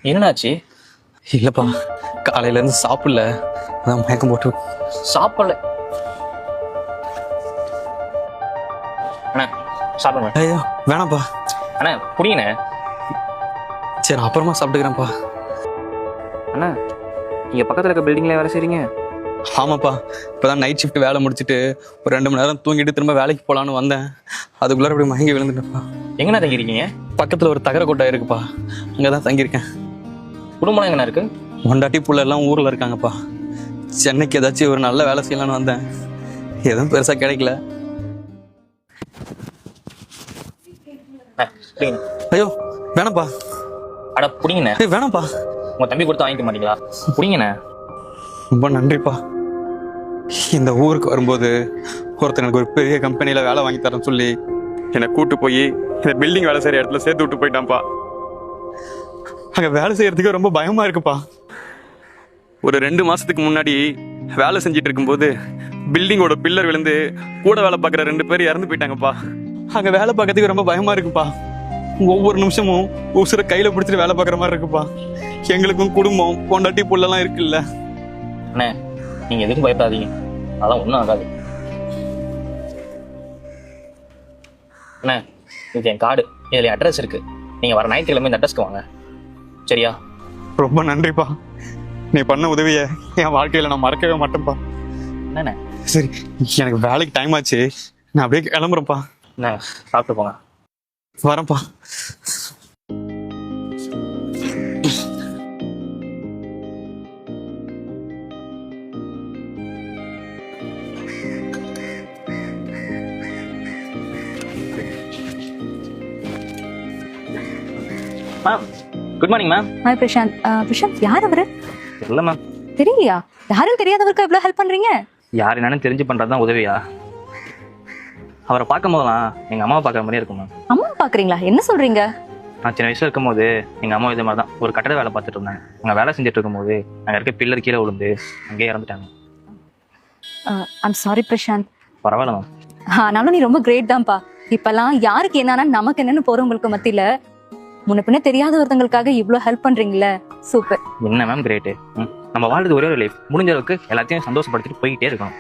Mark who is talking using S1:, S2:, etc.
S1: என்னாச்சு?
S2: இல்லப்பா, காலையில இருந்து சாப்பிடல, அதான் மயக்கம் போட்டு.
S1: சாப்பிடல? அண்ணா சாப்பிடுங்க.
S2: ஐயோ வேணாம்ப்பா.
S1: அண்ணா புரியண்ணே.
S2: சரி அப்புறமா சாப்பிட்டுக்கிறேன்ப்பா.
S1: அண்ணா நீங்க பக்கத்துல இருக்க பில்டிங்ல வேலை செய்றீங்க?
S2: ஆமாப்பா, இப்போதான் நைட் ஷிஃப்ட் வேலை முடிச்சுட்டு ஒரு 2 மணி நேரம் தூங்கிட்டு திரும்ப வேலைக்கு போகலான்னு வந்தேன். அதுக்குள்ளார அப்படி மயங்கி விழுந்துட்டேன்ப்பா.
S1: எங்கண்ணா தங்கியிருக்கீங்க?
S2: பக்கத்தில் ஒரு தகர கொட்டை இருக்குப்பா, அங்கே தான் தங்கியிருக்கேன்.
S1: குடும்பம் எங்கண்ணா இருக்கு?
S2: பொண்டாட்டி புள்ள எல்லாம் ஊரில் இருக்காங்கப்பா. சென்னைக்கு ஏதாச்சும் ஒரு நல்ல வேலை செய்யலான்னு வந்தேன், எதுவும் பெருசாக கிடைக்கல. ஐயோ வேணாம்ப்பா.
S1: அட புடிங்கண்ணே.
S2: வேணாம்ப்பா.
S1: உங்க தம்பி கொடுத்து வாங்கிக்க மாட்டீங்களா? புடிங்கண்ணே.
S2: ரொம்ப நன்றிப்பா. இந்த ஊருக்கு வரும்போது ஒருத்தர் எனக்கு ஒரு பெரிய கம்பெனியில் வேலை வாங்கி தரேன்னு சொல்லி என்னை கூட்டு போய் இந்த பில்டிங் வேலை செய்கிற இடத்துல சேர்த்து விட்டு போயிட்டான்ப்பா. அங்கே வேலை செய்யறதுக்கு ரொம்ப பயமா இருக்குப்பா. ஒரு 2 மாசத்துக்கு முன்னாடி வேலை செஞ்சுட்டு இருக்கும்போது பில்டிங்கோட பில்லர் விழுந்து கூட வேலை பார்க்குற 2 பேர் இறந்து போயிட்டாங்கப்பா. அங்கே வேலை பார்க்கறதுக்கு ரொம்ப பயமா இருக்குப்பா. ஒவ்வொரு நிமிஷமும் உசுரை கையில பிடிச்சிட்டு வேலை பார்க்குற மாதிரி இருக்குப்பா. எங்களுக்கும் குடும்பம் பொண்டாட்டி புள்ளெல்லாம் இருக்குல்ல.
S1: அண்ணே நீங்க எதுக்கும் பயப்படாதீங்க, அதான் ஒன்றும் ஆகாது. அண்ணே இது என் கார்டு, இதில் அட்ரஸ் இருக்கு. நீங்க வர ஞாயிற்றுக்கிழமை இந்த அட்ரஸ்க்கு வாங்க, சரியா?
S2: ரொம்ப நன்றிப்பா. நீ பண்ண உதவியை என் வாழ்க்கையில நான் மறக்கவே மாட்டேன்ப்பா.
S1: என்னண்ணே?
S2: சரி எனக்கு வேலைக்கு டைம் ஆச்சு, நான் அப்படியே கிளம்புறேன்ப்பா.
S1: என்ன சாப்பிட்டு போங்க.
S2: வரேன்ப்பா.
S1: Ma'am good morning ma'am.
S3: Hi Prashanth. Prashanth யார் அவரு?
S1: இல்லை மேம்.
S3: தெரியலையா? யாரும் தெரியாதவருக்கு இவ்வளவு ஹெல்ப் பண்றீங்க?
S1: யார் என்னன்னு தெரிஞ்சு பண்றது தான் உதவியா? அவரை பார்க்கும் போதெல்லாம் எங்க அம்மாவை பார்க்குற மாதிரியே இருக்கும் மேம்.
S3: அம்மா பாக்குறீங்களா? என்ன சொல்றீங்க?
S1: நான் சின்ன வயசுல இருக்கும்போது எங்க அம்மா இதே மாதிரி தான் ஒரு கட்டட வேலை பார்த்துட்டு இருந்தாங்க. அங்கே வேலை செஞ்சுட்டு இருக்கும்போது அங்கே இருக்க பில்லர் கீழே விழுந்து அங்கேயே இறந்துட்டாங்க.
S3: I'm sorry Prashanth.
S1: பரவாயில்ல மேம்.
S3: ஆனாலும் நீ ரொம்ப கிரேட் தான்ப்பா. இப்பெல்லாம் யாருக்கு என்னன்னா நமக்கு என்னன்னு போறவங்களுக்கு மத்தியில முன்ன பின்ன தெரியாத ஒருத்தங்களுக்காக இவ்வளவு ஹெல்ப் பண்றீங்களே, சூப்பர்.
S1: என்ன மேம் கிரேட்டு. நம்ம வாழ்றது ஒரே ஒரு லைஃப், முடிஞ்ச அளவுக்கு எல்லாத்தையும் சந்தோஷப்படுத்திட்டு போய்கிட்டே இருக்கணும்.